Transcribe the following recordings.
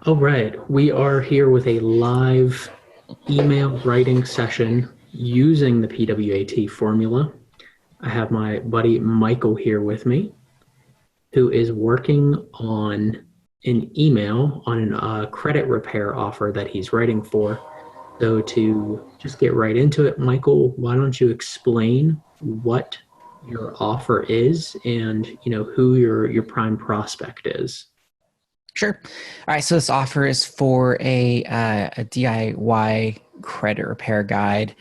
All right, we are here with a live email writing session using the PWAT formula. I have my buddy Michael here with me, who is working on an email on a credit repair offer that he's writing for. So to just get right into it, Michael, why don't you explain what your offer is and who your prime prospect is? Sure. All right. So this offer is for a DIY credit repair guide.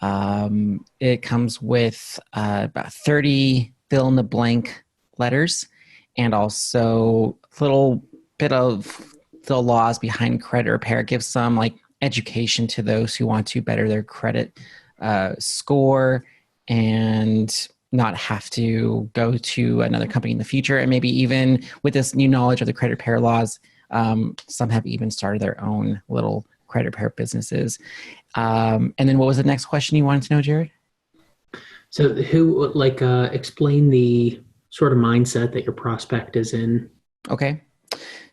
It comes with about 30 fill in the blank letters and also a little bit of the laws behind credit repair. It gives some like education to those who want to better their credit score and not have to go to another company in the future. And maybe even with this new knowledge of the credit repair laws, some have even started their own little credit repair businesses. And then what was the next question you wanted to know, Jerrod? So who explain the sort of mindset that your prospect is in? Okay.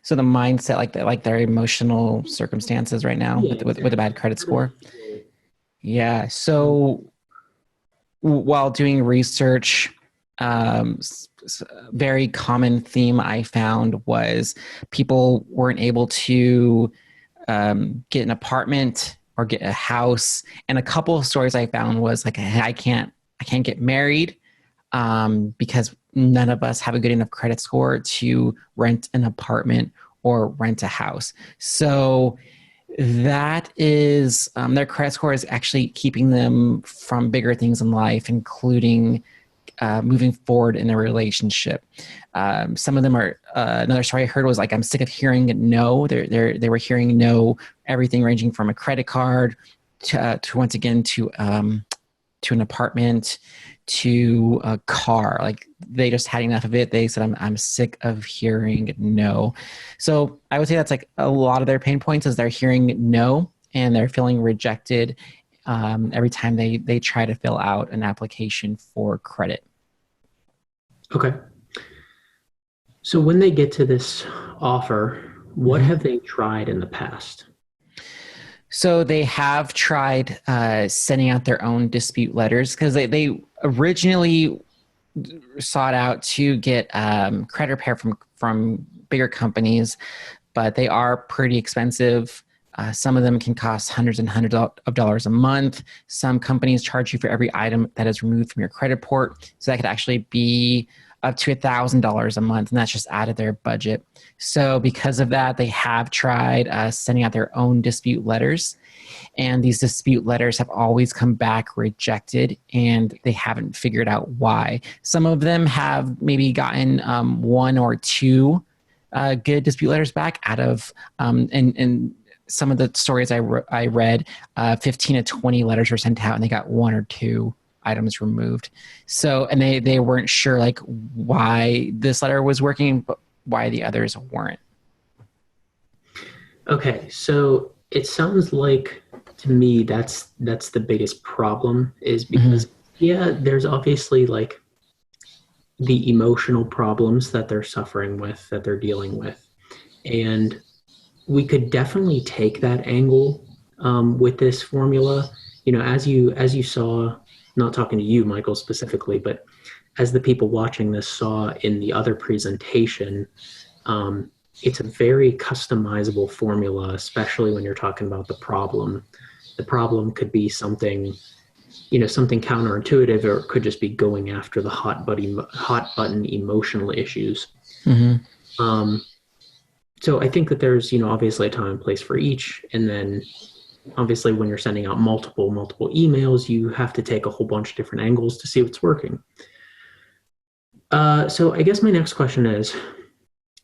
So the mindset, like their emotional circumstances right now Yeah, with a bad exactly. credit score. Yeah. So while doing research, very common theme I found was people weren't able to get an apartment or get a house. And a couple of stories I found was like, hey, I can't get married because none of us have a good enough credit score to rent an apartment or rent a house. So that is their credit score is actually keeping them from bigger things in life, including moving forward in a relationship. Some of them are another story I heard was like, I'm sick of hearing no. They were hearing no, everything ranging from a credit card to once again to an apartment to a car. Like they just had enough of it. They said, I'm sick of hearing no. So I would say that's like a lot of their pain points is they're hearing no and they're feeling rejected every time they try to fill out an application for credit. Okay. So when they get to this offer, what Mhm. have they tried in the past? So they have tried sending out their own dispute letters because they originally sought out to get credit repair from bigger companies, but they are pretty expensive. Some of them can cost hundreds and hundreds of dollars a month. Some companies charge you for every item that is removed from your credit report. So that could actually be up to $1,000 a month, and that's just out of their budget. So because of that, they have tried sending out their own dispute letters. And these dispute letters have always come back rejected, and they haven't figured out why. Some of them have maybe gotten one or two good dispute letters back out of, and some of the stories I read, 15 to 20 letters were sent out and they got one or two items removed. So, and they weren't sure like why this letter was working, but why the others weren't. Okay, so it sounds like to me that's the biggest problem is Mm-hmm. because yeah, there's obviously like the emotional problems that they're suffering with, that they're dealing with. And we could definitely take that angle with this formula. As you saw, not talking to you, Michael, specifically, but as the people watching this saw in the other presentation, um, it's a very customizable formula, especially when you're talking about the problem. The problem could be something counterintuitive, or it could just be going after the hot button emotional issues. Mm-hmm. Um, so I think that there's obviously a time and place for each, and then obviously when you're sending out multiple emails, you have to take a whole bunch of different angles to see what's working. So I guess my next question is,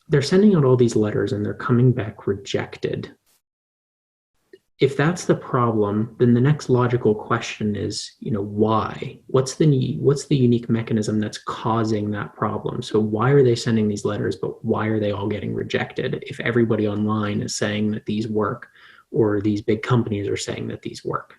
they're sending out all these letters and they're coming back rejected. If that's the problem, then the next logical question is, why? What's the unique mechanism that's causing that problem? So why are they sending these letters, but why are they all getting rejected if everybody online is saying that these work, or these big companies are saying that these work?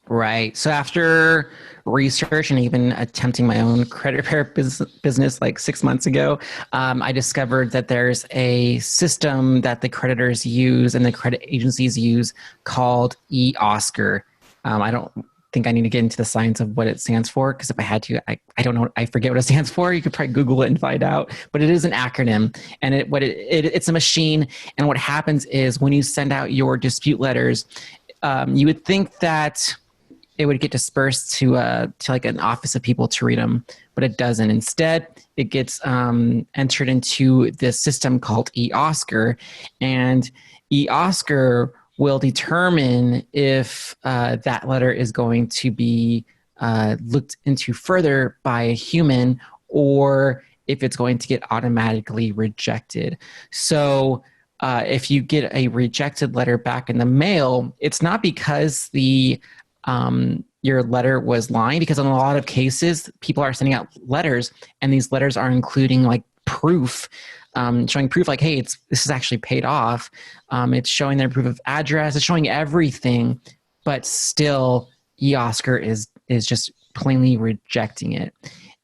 Right. So after research and even attempting my own credit repair business like 6 months ago, I discovered that there's a system that the creditors use and the credit agencies use called eOscar. I don't think I need to get into the science of what it stands for, because if I had to, I don't know, I forget what it stands for. You could probably Google it and find out, but it is an acronym, and it's a machine. And what happens is when you send out your dispute letters, you would think that it would get dispersed to like an office of people to read them, but it doesn't. Instead, it gets entered into this system called eOscar, and eOscar will determine if that letter is going to be looked into further by a human, or if it's going to get automatically rejected. So if you get a rejected letter back in the mail, it's not because your letter was lying, because in a lot of cases, people are sending out letters, and these letters are including like proof, showing proof like, hey, this is actually paid off. It's showing their proof of address. It's showing everything, but still, eOscar is just plainly rejecting it,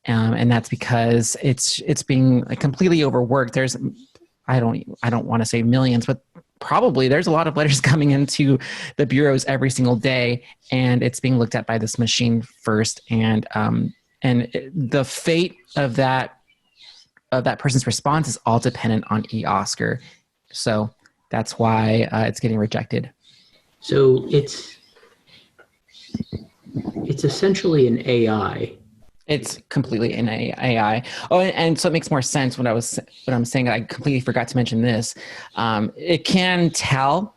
and that's because it's being completely overworked. There's I don't want to say millions, but probably there's a lot of letters coming into the bureaus every single day, and it's being looked at by this machine first. And the fate of that person's response is all dependent on eOscar. So that's why it's getting rejected. So it's essentially an AI. It's completely an AI. Oh, and so it makes more sense when I'm saying. I completely forgot to mention this. It can tell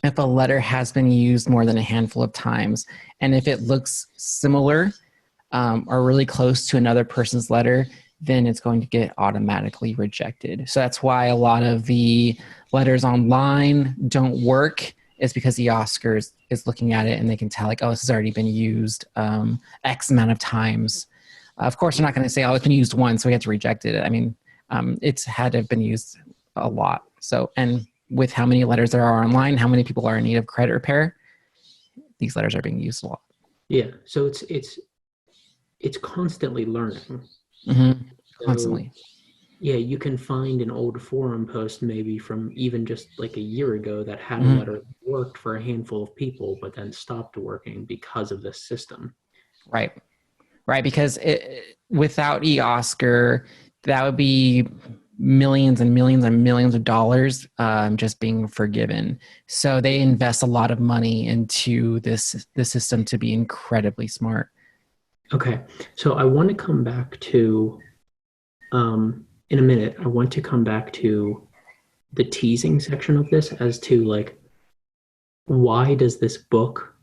if a letter has been used more than a handful of times, and if it looks similar or really close to another person's letter, then it's going to get automatically rejected. So that's why a lot of the letters online don't work, is because the Oscars is looking at it and they can tell like, oh, this has already been used X amount of times. Of course, they're not going to say, oh, it's been used once, so we have to reject it. I mean, it's had to have been used a lot. So, and with how many letters there are online, how many people are in need of credit repair, these letters are being used a lot. Yeah. So it's constantly learning. Mm-hmm. Constantly. So, yeah, you can find an old forum post maybe from even just like a year ago that had a letter that worked for a handful of people, but then stopped working because of this system. Right. Because without eOscar, that would be millions and millions and millions of dollars just being forgiven. So they invest a lot of money into this system to be incredibly smart. Okay, so I want to come back to in a minute, I want to come back to the teasing section of this as to like, why does this book,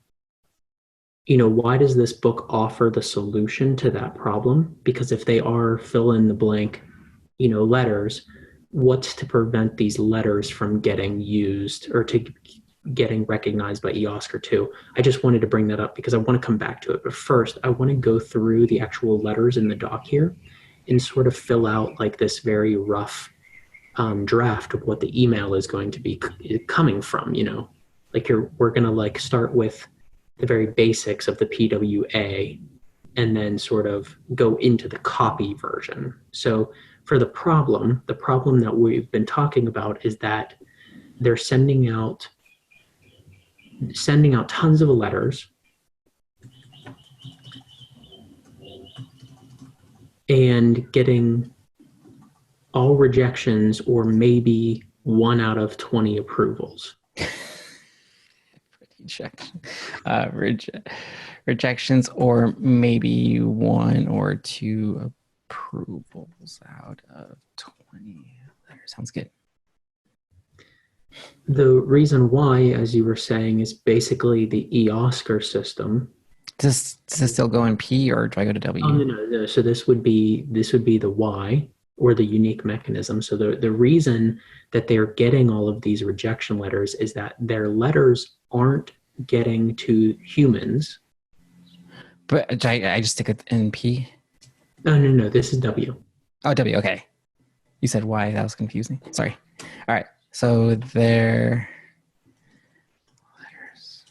why does this book offer the solution to that problem? Because if they are fill in the blank, letters, what's to prevent these letters from getting used or to getting recognized by eOscar too? I just wanted to bring that up because I want to come back to it. But first, I want to go through the actual letters in the doc here and sort of fill out like this very rough draft of what the email is going to be coming from, like we're going to like start with the very basics of the PWA and then sort of go into the copy version. So for the problem that we've been talking about is that they're sending out tons of letters and getting all rejections or maybe 1 out of 20 approvals. Rejections or maybe 1 or 2 approvals out of 20 letters. Sounds good. The reason why, as you were saying, is basically the eOscar system. Does this still go in P or do I go to W? Oh, no. So this would be the Y, or the unique mechanism. So the reason that they're getting all of these rejection letters is that their letters aren't getting to humans. But I just stick it in P? No. This is W. Oh, W. Okay. You said Y. That was confusing. Sorry. All right. So their letters.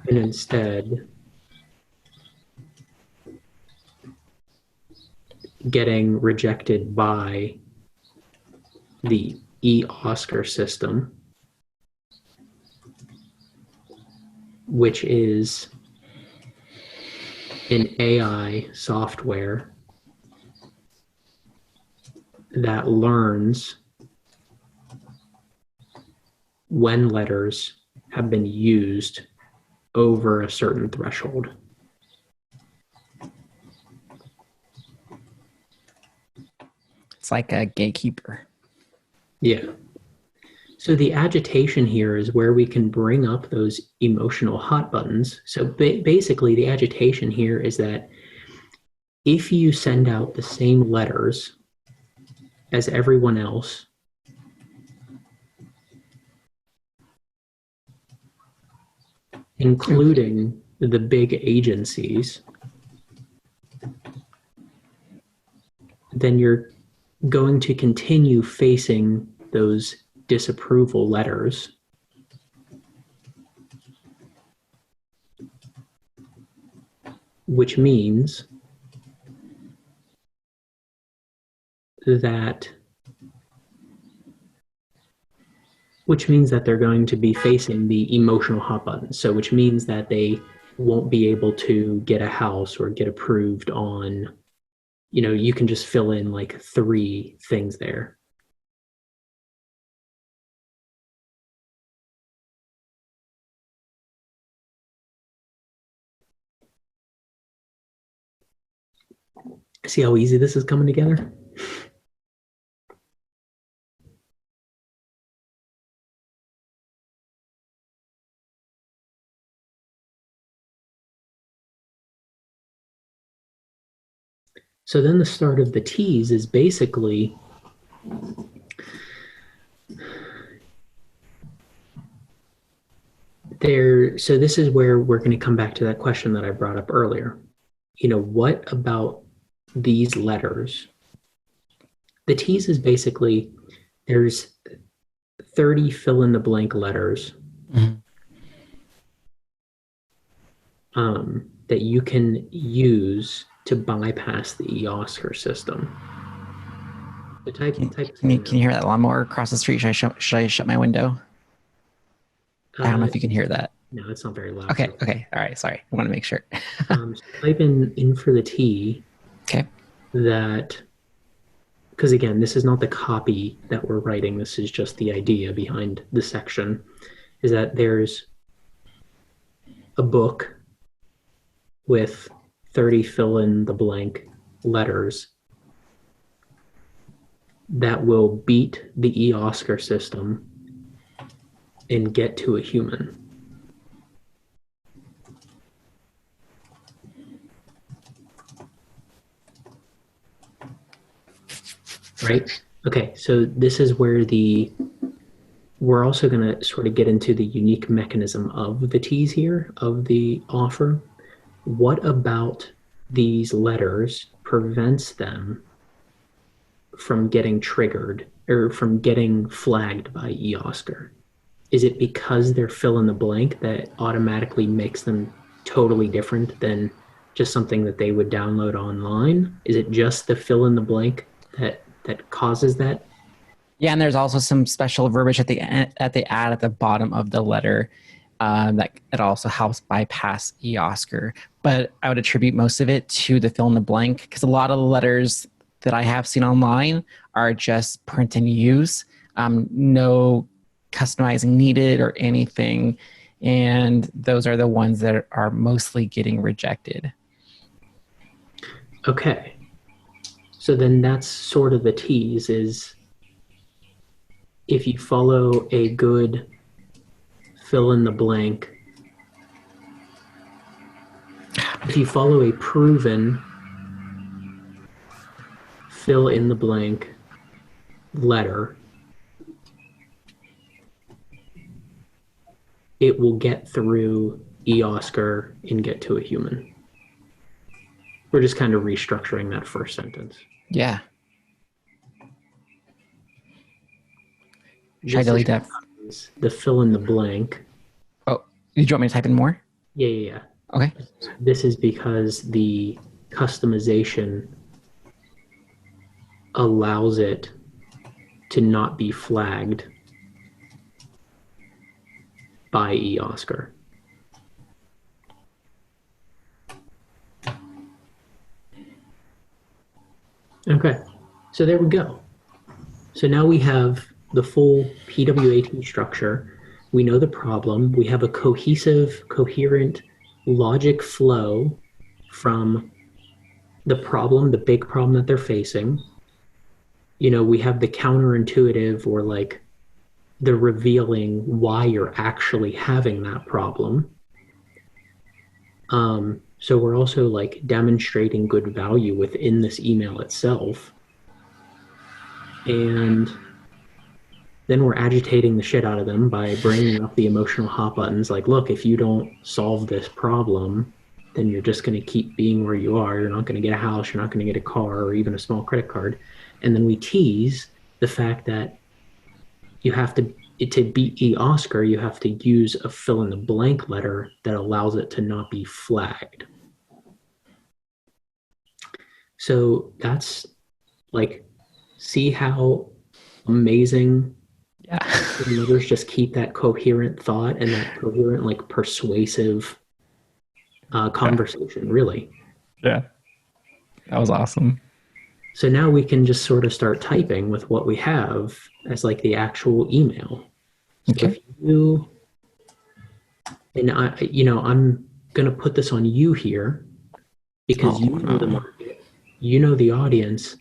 and instead getting rejected by the eOscar system, which is an AI software that learns when letters have been used over a certain threshold. It's like a gatekeeper. Yeah. So the agitation here is where we can bring up those emotional hot buttons. So basically, the agitation here is that if you send out the same letters as everyone else, including the big agencies, then you're going to continue facing those disapproval letters. Which means that they're going to be facing the emotional hot buttons. So which means that they won't be able to get a house or get approved on, you can just fill in like 3 things there. See how easy this is coming together? So then the start of the T's is basically there. So this is where we're going to come back to that question that I brought up earlier. What about these letters? The T's is basically there's 30 fill in the blank letters that you can use to bypass the eOscar system. Can you hear that lawnmower across the street? Should I shut my window? I don't know if you can hear that. No, it's not very loud. Okay. All right. Sorry. I want to make sure. So type in for the T. Okay. That, because again, this is not the copy that we're writing. This is just the idea behind the section, is that there's a book with 30 fill in the blank letters that will beat the eOscar system and get to a human. Right? Okay, so this is where we're also going to sort of get into the unique mechanism of the T's here, of the offer. What about these letters prevents them from getting triggered or from getting flagged by eOscar? Is it because they're fill in the blank that automatically makes them totally different than just something that they would download online? Is it just the fill in the blank that causes that? Yeah, and there's also some special verbiage at the bottom of the letter that it also helps bypass eOscar. But I would attribute most of it to the fill in the blank, because a lot of the letters that I have seen online are just print and use, no customizing needed or anything, and those are the ones that are mostly getting rejected. Okay. So then that's sort of the tease, is if you follow a good fill in the blank, if you follow a proven fill in the blank letter, it will get through eOscar and get to a human. We're just kind of restructuring that first sentence. Yeah. Should I delete that? The fill in the blank. Oh, did you want me to type in more? Yeah, yeah, yeah. Okay. This is because the customization allows it to not be flagged by eOscar. Okay, so there we go. So now we have the full PWAT structure. We know the problem. We have a cohesive, coherent logic flow from the problem, the big problem that they're facing. We have the counterintuitive or like the revealing why you're actually having that problem. So we're also like demonstrating good value within this email itself. And then we're agitating the shit out of them by bringing up the emotional hot buttons. Like, look, if you don't solve this problem, then you're just going to keep being where you are. You're not going to get a house. You're not going to get a car or even a small credit card. And then we tease the fact that you have to beat eOscar, you have to use a fill in the blank letter that allows it to not be flagged. So that's like, see how amazing letters just keep that coherent thought and that coherent, like persuasive conversation, really. Yeah. That was awesome. So now we can just sort of start typing with what we have as like the actual email. So Okay. if you, and I'm going to put this on you here because you know the market, you know the audience.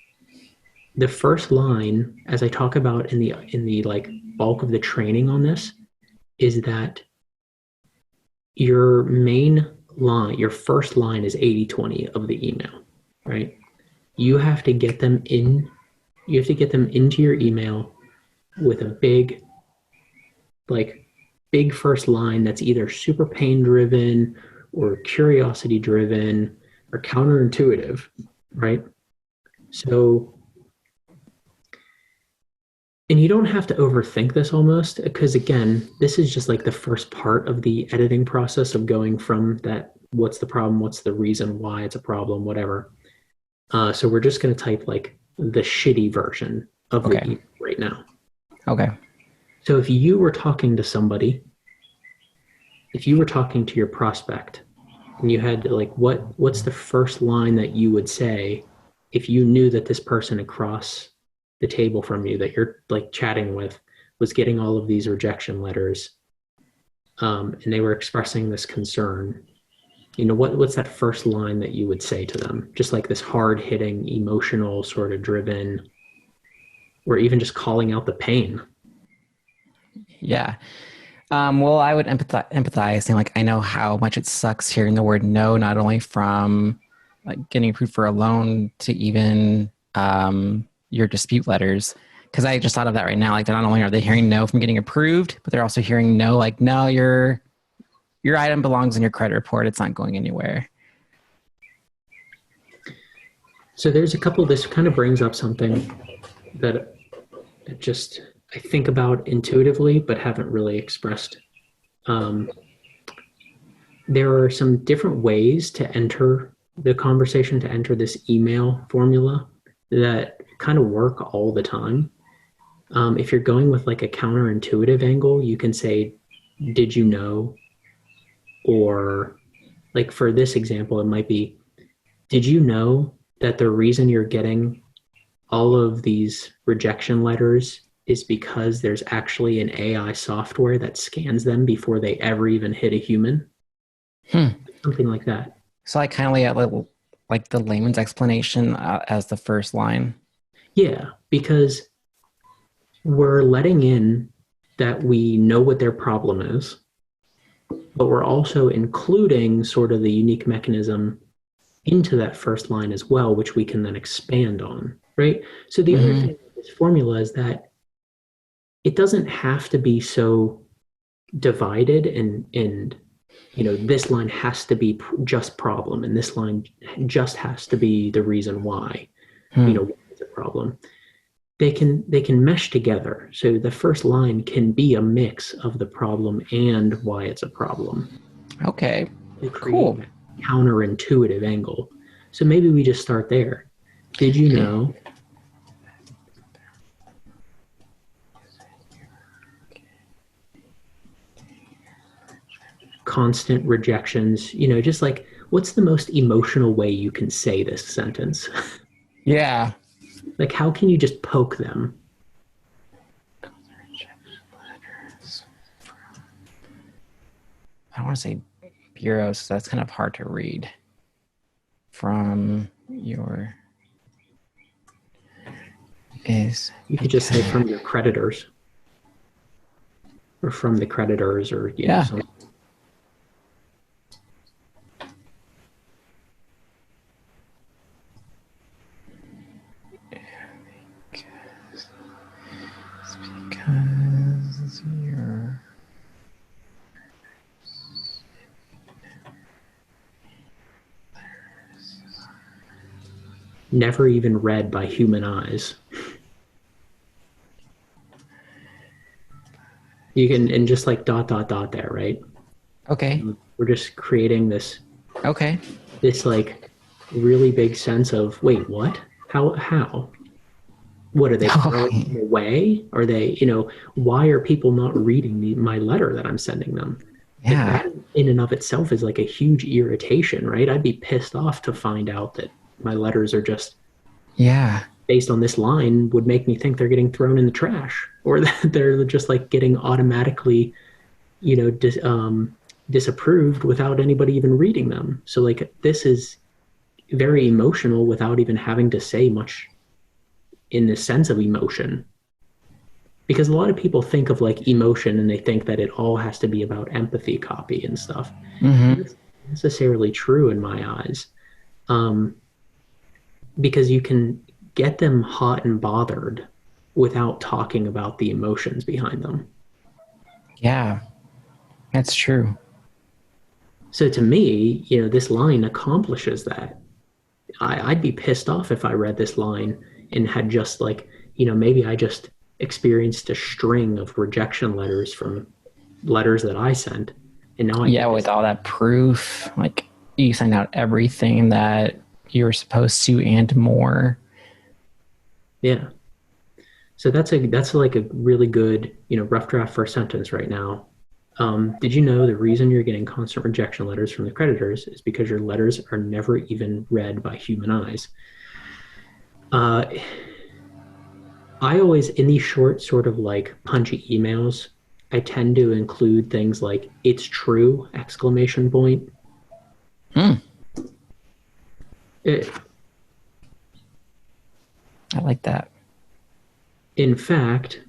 The first line, as I talk about in the like bulk of the training on this, is that your main line, your first line is 80-20 of the email, right? You have to get them into your email with a big first line that's either super pain driven or curiosity driven or counterintuitive, right? So, and you don't have to overthink this almost, because again, this is just like the first part of the editing process of going from that, what's the problem, what's the reason why it's a problem, whatever. So we're just going to type like the shitty version of the email right now. Okay. So if you were talking to somebody, if you were talking to your prospect, and you had to like, what's the first line that you would say if you knew that this person across the table from you that you're like chatting with was getting all of these rejection letters, and they were expressing this concern? What's that first line that you would say to them? Just like this hard-hitting, emotional, sort of driven, or even just calling out the pain. Yeah. Well, I would empathize, saying like, I know how much it sucks hearing the word no, not only from like getting approved for a loan to even your dispute letters. Because I just thought of that right now. Like, not only are they hearing no from getting approved, but they're also hearing no, like, no, your item belongs in your credit report. It's not going anywhere. So there's a couple, this kind of brings up something that just I think about intuitively, but haven't really expressed. There are some different ways to enter the conversation, to enter this email formula that kind of work all the time. If you're going with like a counterintuitive angle, you can say, did you know? Or like for this example, it might be, did you know that the reason you're getting all of these rejection letters is because there's actually an AI software that scans them before they ever even hit a human? Something like that. So I kind of like the layman's explanation as the first line. Yeah, because we're letting in that we know what their problem is, but we're also including sort of the unique mechanism into that first line as well, which we can then expand on, right? So the other thing with this formula is that it doesn't have to be so divided and this line has to be just problem and this line just has to be the reason why why it's a problem. They can mesh together, so the first line can be a mix of the problem and why it's a problem. Okay. to create Cool. that counterintuitive angle. So maybe we just start there. Did you know constant rejections, just like what's the most emotional way you can say this sentence? Yeah. Like, how can you just poke them? I don't want to say bureaus, so that's kind of hard to read. From your is You could just say from your creditors, or from the creditors, or something. Because you're Never even read by human eyes. You can, and just like ... there, right? okay. We're just creating this Okay. like really big sense of, wait, what? How? What are they throwing them away? Are they, why are people not reading my letter that I'm sending them? Yeah. Like that in and of itself is like a huge irritation, right? I'd be pissed off to find out that my letters are just based on this line would make me think they're getting thrown in the trash, or that they're just like getting automatically, disapproved without anybody even reading them. So like this is very emotional without even having to say much in the sense of emotion. Because a lot of people think of like emotion and they think that it all has to be about empathy copy and stuff. Mm-hmm. That's not necessarily true in my eyes. Because you can get them hot and bothered without talking about the emotions behind them. Yeah, that's true. So to me, this line accomplishes that. I'd be pissed off if I read this line and had just like, maybe I just experienced a string of rejection letters from letters that I sent. And now with all that proof, like you send out everything that you're supposed to and more. Yeah. So that's like a really good, rough draft first sentence right now. Did you know the reason you're getting constant rejection letters from the creditors is because your letters are never even read by human eyes? I always, in these short, sort of like punchy emails, I tend to include things like "it's true!" ! I like that. In fact,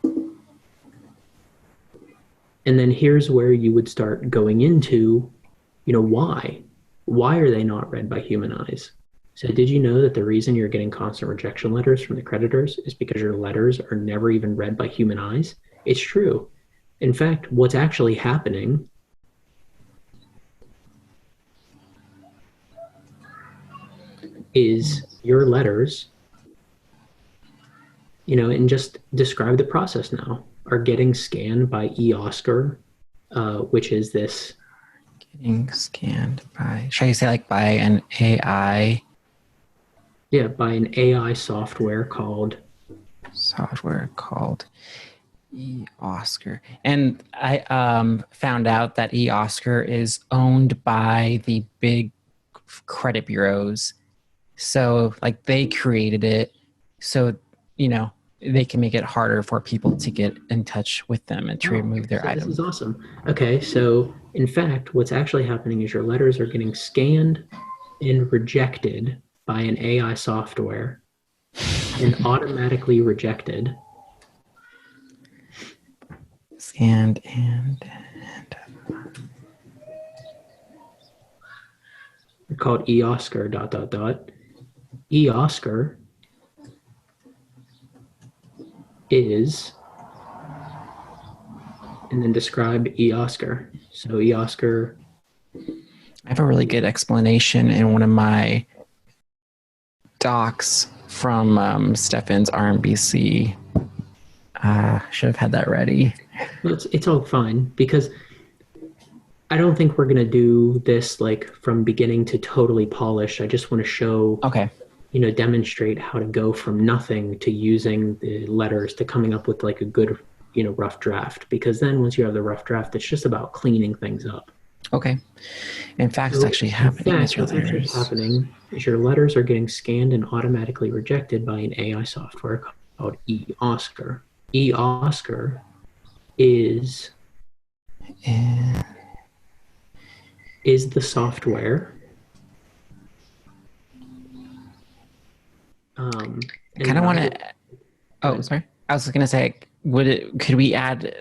and then here's where you would start going into, why? Why are they not read by human eyes? So did you know that the reason you're getting constant rejection letters from the creditors is because your letters are never even read by human eyes? It's true. In fact, what's actually happening is your letters, and just describe the process now, are getting scanned by eOscar, which is this. Getting scanned by, should I say like by an AI? Yeah, by an AI software called eOscar. And I found out that eOscar is owned by the big credit bureaus. So like they created it so, they can make it harder for people to get in touch with them and to remove their items. This is awesome. Okay, so in fact, what's actually happening is your letters are getting scanned and rejected by an AI software and automatically rejected. Scanned and They're called eOscar ... eOscar is, and then describe eOscar. So eOscar. I have a really good explanation in one of my docs from Stefan's RMBC. Should have had that ready. It's all fine because I don't think we're going to do this like from beginning to totally polished. I just want to show, Okay. demonstrate how to go from nothing to using the letters to coming up with like a good, rough draft. Because then once you have the rough draft, it's just about cleaning things up. Okay. In fact, it's So, actually in happening fact, as your what's actually letters. happening is your letters are getting scanned and automatically rejected by an AI software called eOscar. eOscar is And is the software. I kind of want to. Oh, Good. sorry. I was going to say, could we add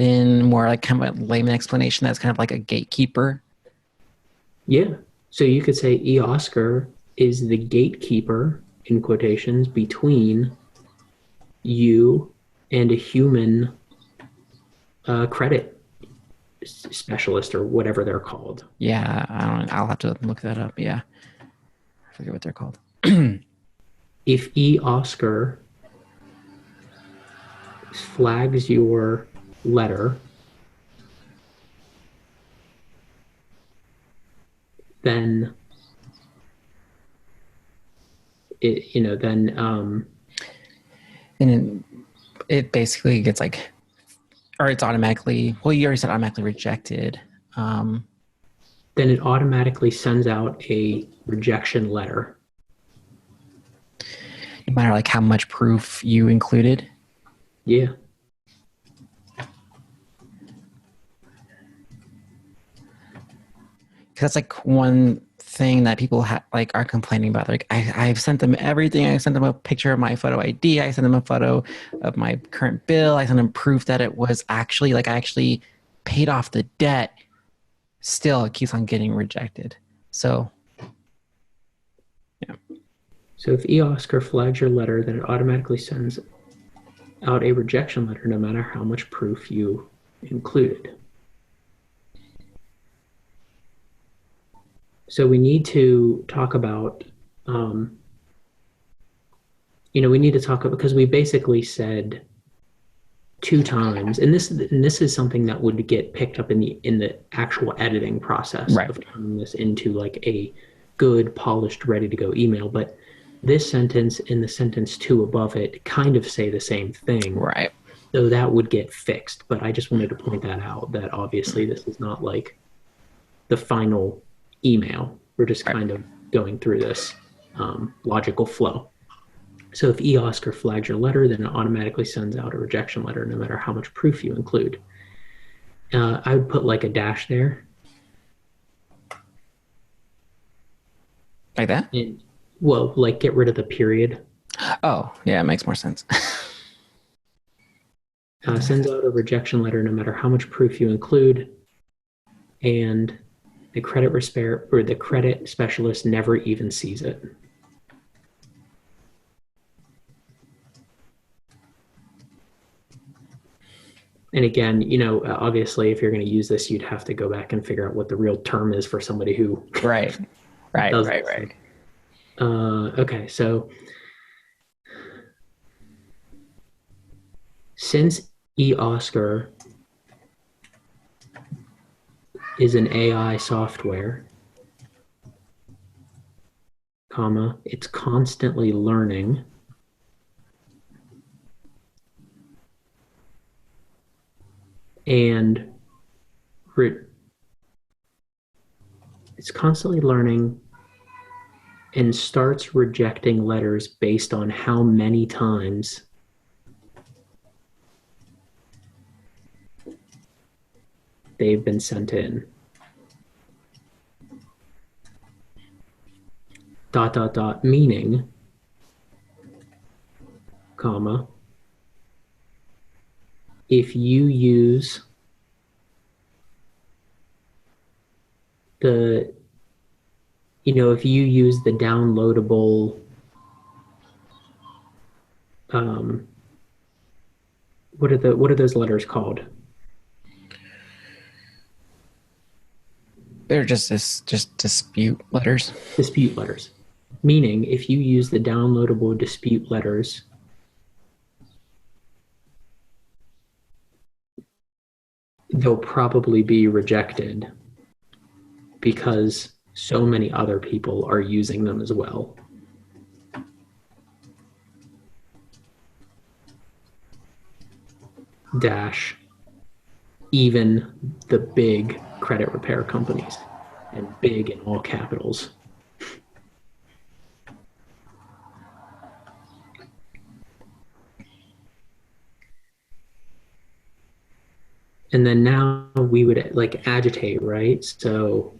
in more like kind of a layman explanation that's kind of like a gatekeeper? Yeah. So you could say eOscar is the gatekeeper, in quotations, between you and a human credit specialist or whatever they're called. Yeah, I'll have to look that up. Yeah, I forget what they're called. If eOscar flags your letter, then And it basically gets like, or it's automatically. Well, you already said automatically rejected. then it automatically sends out a rejection letter. No matter like how much proof you included. Yeah. Because that's like one thing that people like are complaining about. Like I've sent them everything. I sent them a picture of my photo ID. I sent them a photo of my current bill. I sent them proof that it was actually like I actually paid off the debt. Still, it keeps on getting rejected. So, yeah. So if eOscar flags your letter, then it automatically sends out a rejection letter no matter how much proof you included. So we need to talk about, we need to talk about, because we basically said 2 times, and this is something that would get picked up in the actual editing process Right. of turning this into like a good, polished, ready to go email. But this sentence and the sentence 2 above it kind of say the same thing. Right. So that would get fixed. But I just wanted to point that out, that obviously this is not like the final email. We're just kind of going through this logical flow. So if eOscar flags your letter, then it automatically sends out a rejection letter no matter how much proof you include. I would put like a dash there. Like that? And, well, like get rid of the period. Oh, yeah, it makes more sense. Sends out a rejection letter no matter how much proof you include. And the credit specialist never even sees it. And again, obviously, if you're going to use this, you'd have to go back and figure out what the real term is for somebody who Right. does Right. this. Okay, so since eOscar is an AI software, comma, it's constantly learning. And it's constantly learning and starts rejecting letters based on how many times they've been sent in. ... meaning, comma, if you use the downloadable what are those letters called? They're just dispute letters. Dispute letters. Meaning, if you use the downloadable dispute letters, they'll probably be rejected because so many other people are using them as well. Dash, even the big credit repair companies, and big in all capitals. And then now we would like agitate, right? So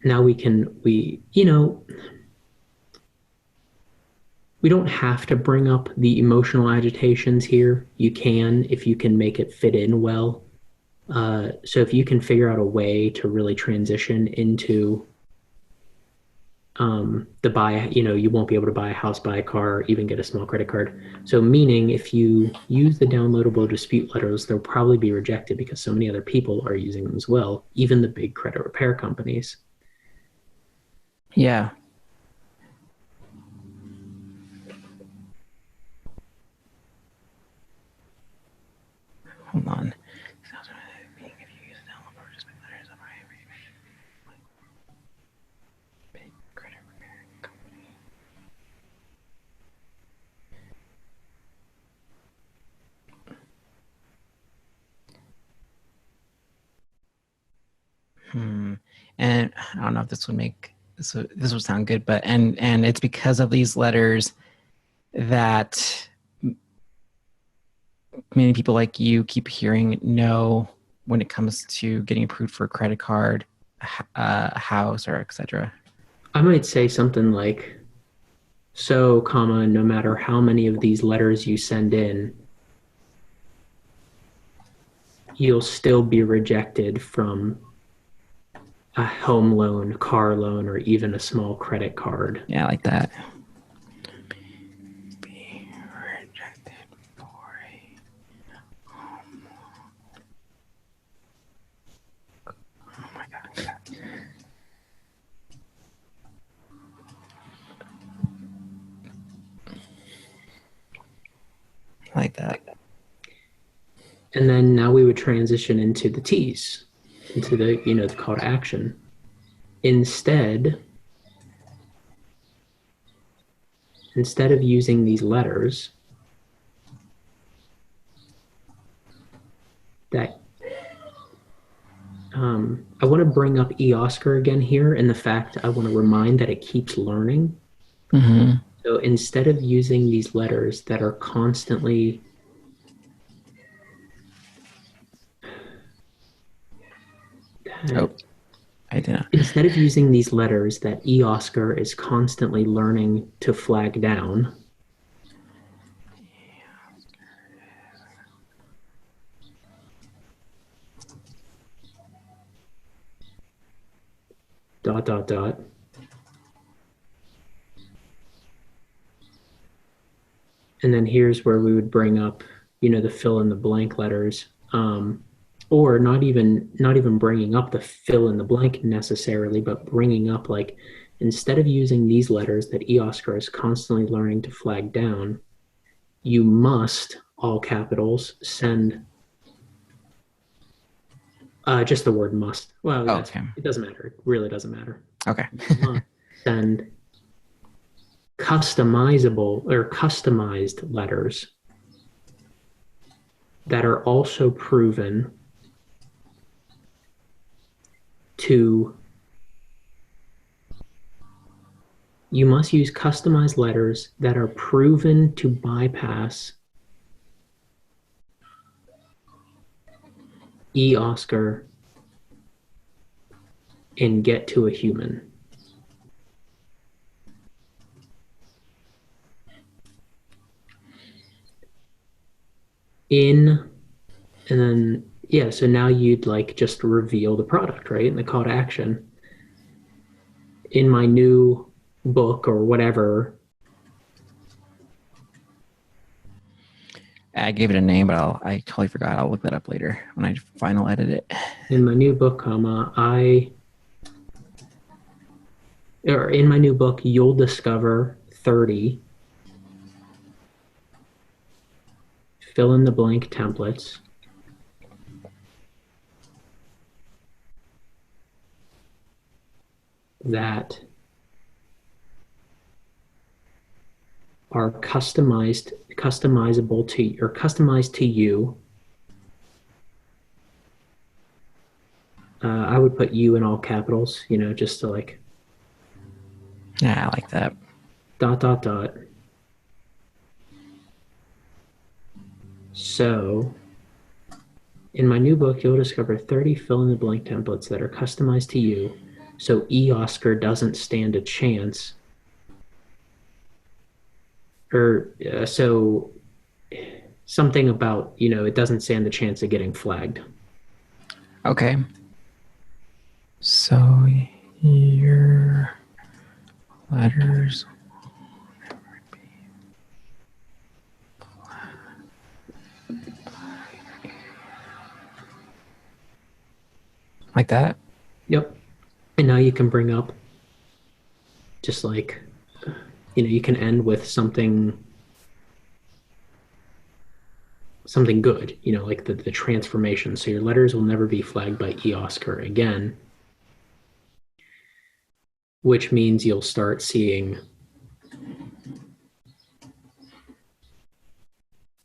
now we don't have to bring up the emotional agitations here. You can, if you can make it fit in well. So if you can figure out a way to really transition into the buy, you won't be able to buy a house, buy a car, even get a small credit card. So meaning if you use the downloadable dispute letters, they'll probably be rejected because so many other people are using them as well, even the big credit repair companies. Yeah. Hold on. And I don't know if this would make this would sound good, but and it's because of these letters that many people like you keep hearing no when it comes to getting approved for a credit card, a house, or etc. I might say something like, so, comma, no matter how many of these letters you send in, you'll still be rejected from a home loan, car loan, or even a small credit card. Yeah, like that. Be rejected for a home loan. Oh my God. Like that. And then now we would transition into the T's, into the, the call to action. Instead of using these letters that I want to bring up Oscar again here, and the fact I want to remind that it keeps learning. Mm-hmm. So instead of using these letters that are constantly I did not. Instead of using these letters that Oscar is constantly learning to flag down, dot, dot, dot. And then here's where we would bring up, the fill in the blank letters, or not even bringing up the fill in the blank necessarily, but bringing up like, instead of using these letters that Oscar is constantly learning to flag down, you must, all capitals, send just the word must. Well, okay. It doesn't matter. It really doesn't matter. Okay. Send customizable or customized letters that are also proven to, you must use customized letters that are proven to bypass Oscar and get to a human. So now you'd like just reveal the product, right? In the call to action. In my new book or whatever. I gave it a name, but I totally forgot. I'll look that up later when I final edit it. In my new book, in my new book, you'll discover 30 fill in the blank templates that are customizable to or customized to you. I would put you in all capitals, just to like Yeah, I like that. ... So, in my new book, you'll discover 30 fill-in-the-blank templates that are customized to you, so Oscar doesn't stand a chance. Or so something about, it doesn't stand the chance of getting flagged. Okay. So your letters will never be like that. Yep. And now you can bring up just like, you can end with something good, like the transformation. So your letters will never be flagged by Oscar again, which means you'll start seeing,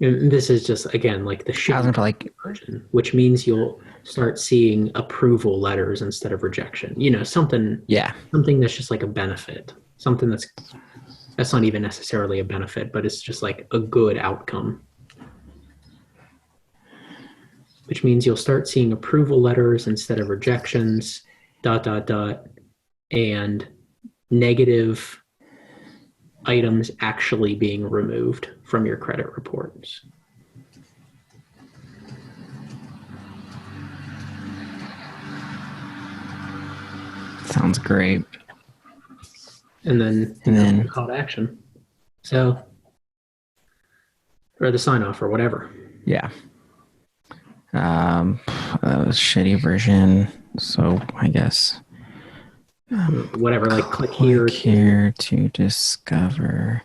and this is just, again, like the shitty version, which means you'll start seeing approval letters instead of rejection. Something that's just like a benefit, something that's not even necessarily a benefit, but it's just like a good outcome. Which means you'll start seeing approval letters instead of rejections, ... and negative items actually being removed from your credit reports. Sounds great. And then call to action. So, or the sign off or whatever. Yeah. Shitty version. So I guess whatever, like click here to discover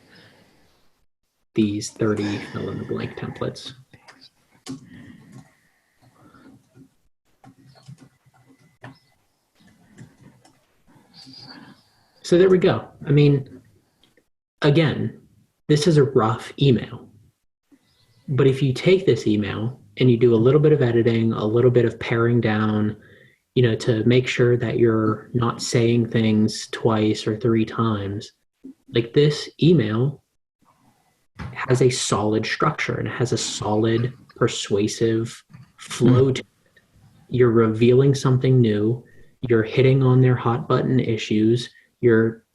these 30 fill in the blank templates. So there we go. I mean, again, this is a rough email. But if you take this email and you do a little bit of editing, a little bit of paring down, to make sure that you're not saying things twice or 3 times, like this email has a solid structure and it has a solid, persuasive flow to it. You're revealing something new. You're hitting on their hot button issues. You're,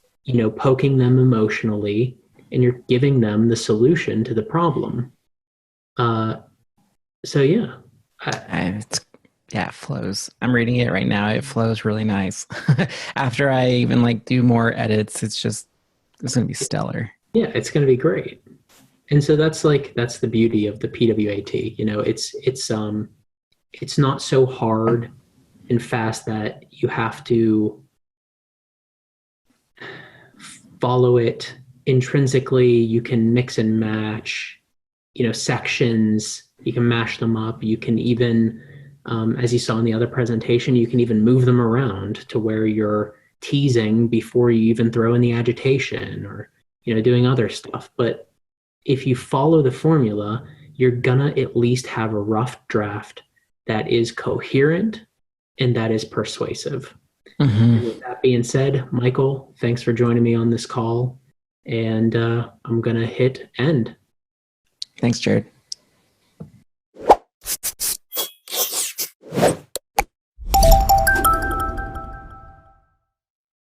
poking them emotionally, and you're giving them the solution to the problem. So yeah, it flows. I'm reading it right now. It flows really nice. After I even do more edits, it's gonna be stellar. Yeah, it's gonna be great. And so that's the beauty of the PWAT. It's not so hard and fast that you have to follow it intrinsically. You can mix and match, sections. You can mash them up. You can even, as you saw in the other presentation, you can even move them around to where you're teasing before you even throw in the agitation or, doing other stuff. But if you follow the formula, you're gonna at least have a rough draft that is coherent and that is persuasive. Mm-hmm. And with that being said, Michael, thanks for joining me on this call. And I'm gonna hit end. Thanks, Jerrod.